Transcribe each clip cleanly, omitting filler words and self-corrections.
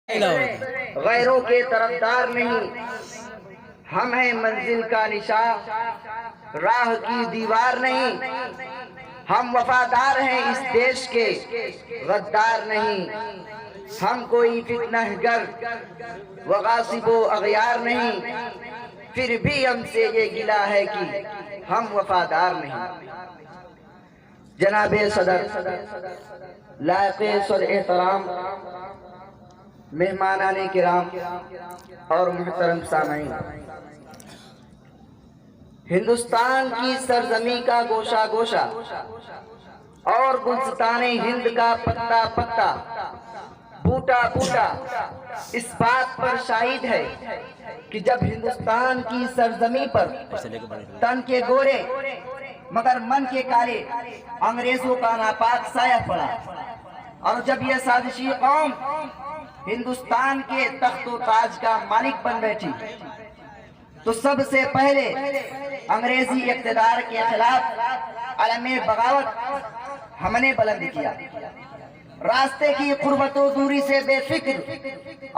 غیروں کے طرفدار نہیں، ہم ہیں منزل کا نشاں، راہ کی دیوار نہیں، ہم وفادار ہیں اس دیش کے، غدار نہیں، ہم کوئی فتنہ گر و غاصب و اغیار نہیں، پھر بھی ہم سے یہ گلہ ہے کہ ہم وفادار نہیں۔ جناب صدر، لائق صد احترام مہمانان کرام اور محترم سامعین، ہندوستان کی سرزمین کا گوشہ گوشہ اور گلستان ہند کا پتا پتا، بوٹا بوٹا اس بات پر شاہد ہے کہ جب ہندوستان کی سرزمین پر تن کے گورے مگر من کے کالے انگریزوں کا ناپاک سایہ پڑا، اور جب یہ سازشی قوم ہندوستان کے تخت و تاج کا مالک بن بیٹھی، تو سب سے پہلے انگریزی اقتدار کے خلاف علم بغاوت ہم نے بلند کیا۔ راستے کی قربت و دوری سے بے فکر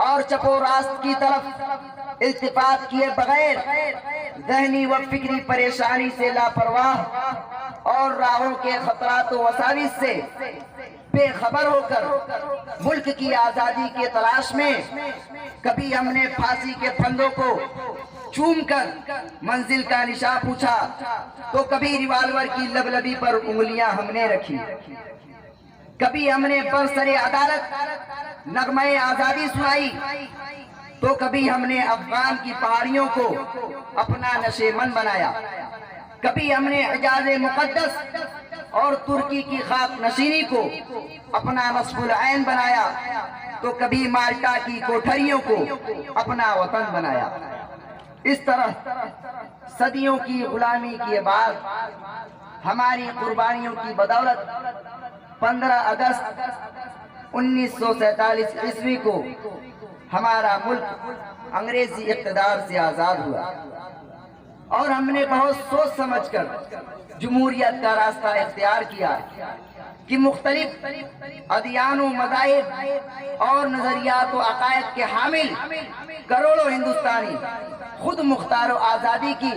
اور چپ و راست کی طرف التفات کیے بغیر، ذہنی و فکری پریشانی سے لاپرواہ اور راہوں کے خطرات و وساوس سے بے خبر ہو کر ملک کی آزادی کے تلاش میں کبھی ہم نے پھانسی کے پھندوں کو چوم کر منزل کا نشاں پوچھا، تو کبھی ریوالور کی لبلبی پر انگلیاں ہم نے رکھی، کبھی ہم نے برسر عدالت نغمہ آزادی سنائی، تو کبھی ہم نے افغان کی پہاڑیوں کو اپنا نشیمن بنایا، کبھی ہم نے حجاز مقدس اور ترکی کی خاک نشینی کو اپنا نصب العین بنایا، تو کبھی مالٹا کی کوٹھریوں کو اپنا وطن بنایا۔ اس طرح صدیوں کی غلامی کے بعد ہماری قربانیوں کی بدولت 15 اگست 1947 عیسوی کو ہمارا ملک انگریزی اقتدار سے آزاد ہوا، اور ہم نے بہت سوچ سمجھ کر جمہوریت کا راستہ اختیار کیا کہ مختلف ادیان و مذاہب اور نظریات و عقائد کے حامل کروڑوں ہندوستانی خود مختار و آزادی کی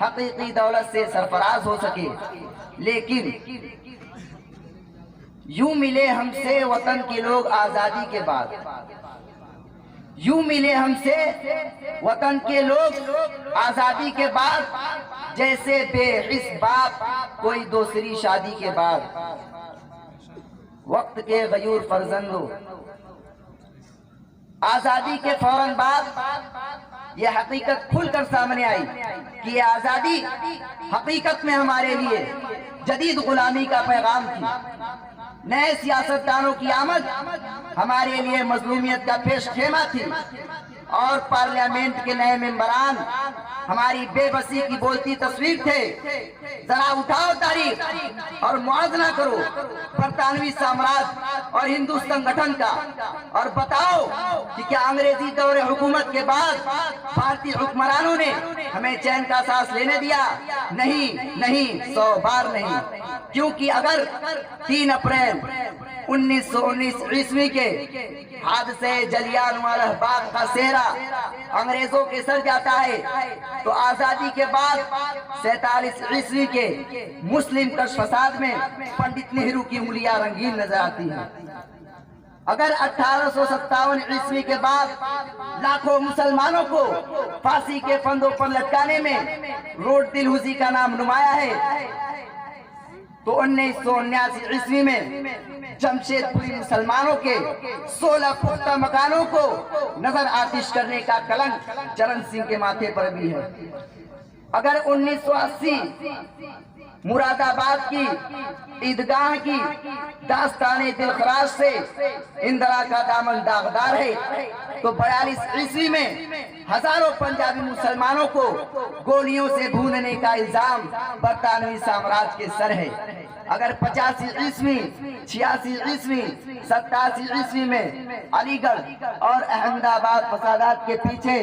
حقیقی دولت سے سرفراز ہو سکے، لیکن یوں ملے ہم سے وطن کے لوگ آزادی کے بعد، یوں ملے ہم سے وطن کے لوگ آزادی کے بعد، جیسے بے حس باپ کوئی دوسری شادی کے بعد۔ وقت کے غیور فرزندوں، آزادی کے فوراً بعد یہ حقیقت کھل کر سامنے آئی کہ یہ آزادی حقیقت میں ہمارے لیے جدید غلامی کا پیغام تھی۔ نئے سیاستدانوں کی آمد ہمارے لیے مظلومیت کا پیش خیمہ تھی، اور پارلیمنٹ کے نئے ممبران ہماری بے بسی کی بولتی تصویر تھے۔ ذرا اٹھاؤ تاریخ اور موازنہ کرو برطانوی سامراج اور ہندو سنگٹھن کا، اور بتاؤ کہ کیا انگریزی دور حکومت کے بعد بھارتی حکمرانوں نے ہمیں چین کا سانس لینے دیا؟ نہیں نہیں، 100 بار نہیں، کیونکہ اگر 3 اپریل 1919 عیسوی کے حادثے جلیان والا باغ کا سہرا انگریزوں کے سر جاتا ہے، تو آزادی کے بعد 47 عیسوی کے مسلم کش فساد میں پنڈت نہرو کی انگلیاں رنگین نظر آتی ہیں۔ اگر 1857 عیسوی کے بعد لاکھوں مسلمانوں کو پھانسی کے پھندوں پر لٹکانے میں روڈ دلہوسی کا نام نمایاں ہے، تو 1979 عیسوی میں جمشید پوری مسلمانوں کے 16 پختہ مکانوں کو نظر آتش کرنے کا کلنک چرن سنگھ کے ماتھے پر بھی ہے۔ اگر 1980 مراد آباد کی عیدگاہ کی داستان دلخراش سے اندرا کا دامن داغدار ہے، تو 42 عیسوی میں ہزاروں پنجابی مسلمانوں کو گولیوں سے بھوننے کا الزام برطانوی سامراج کے سر ہے۔ اگر 85 عیسوی، 86 عیسوی، 87 عیسوی میں علی گڑھ اور احمد آباد فسادات کے پیچھے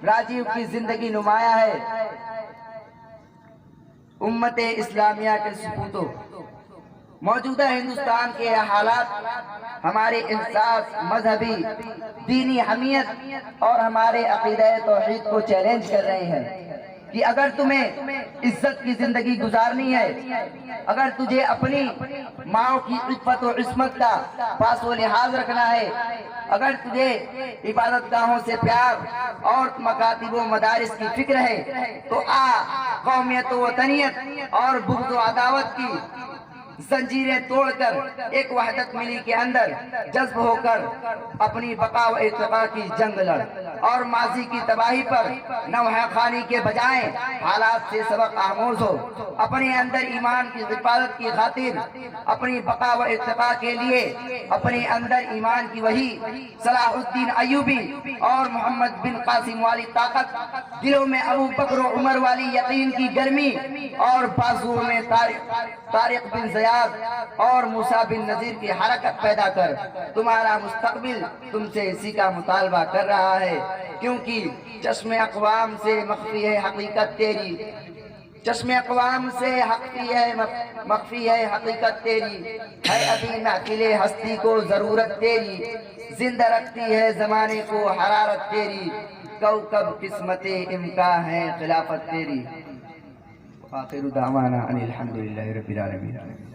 راجیو کی زندگی نمایاں ہے۔ امت اسلامیہ کے سپوتوں، موجودہ ہندوستان کے حالات ہمارے احساس، مذہبی دینی حمیت اور ہمارے عقیدہ توحید کو چیلنج کر رہے ہیں کہ اگر تمہیں عزت کی زندگی گزارنی ہے، اگر تجھے اپنی ماں کی عفت و عصمت کا پاس و لحاظ رکھنا ہے، اگر تجھے عبادت گاہوں سے پیار اور مکاتب و مدارس کی فکر ہے تو قومیت و وطنیت اور بغض و عداوت کی زنجیریں توڑ کر ایک وحدت ملی کے اندر جذب ہو کر اپنی بقا و ارتقاء کی جنگ لڑ، اور ماضی کی تباہی پر نوحہ خوانی کے بجائے حالات سے سبق آموز ہو، اپنے اندر ایمان کی حفاظت کی خاطر، اپنی بقا و ارتقاء کے لیے اپنے اندر ایمان کی وحی، صلاح الدین ایوبی اور محمد بن قاسم والی طاقت، دلوں میں ابو بکر و عمر والی یقین کی گرمی، اور بازو میں طارق بن زیاد اور موسیٰ بن نذیر کی حرکت پیدا کر۔ تمہارا مستقبل تم سے اسی کا مطالبہ کر رہا ہے، کیونکہ چشم اقوام سے مخفی ہے حقیقت تیری، چشم اقوام سے مخفی ہے حقیقت تیری، ہے ابھی محفل ہستی کو ضرورت تیری، زندہ رکھتی ہے زمانے کو حرارت تیری، کوكب قسمت امکان ہے خلافت تیری۔ آخر دعوانا ان الحمدللہ رب العالمین۔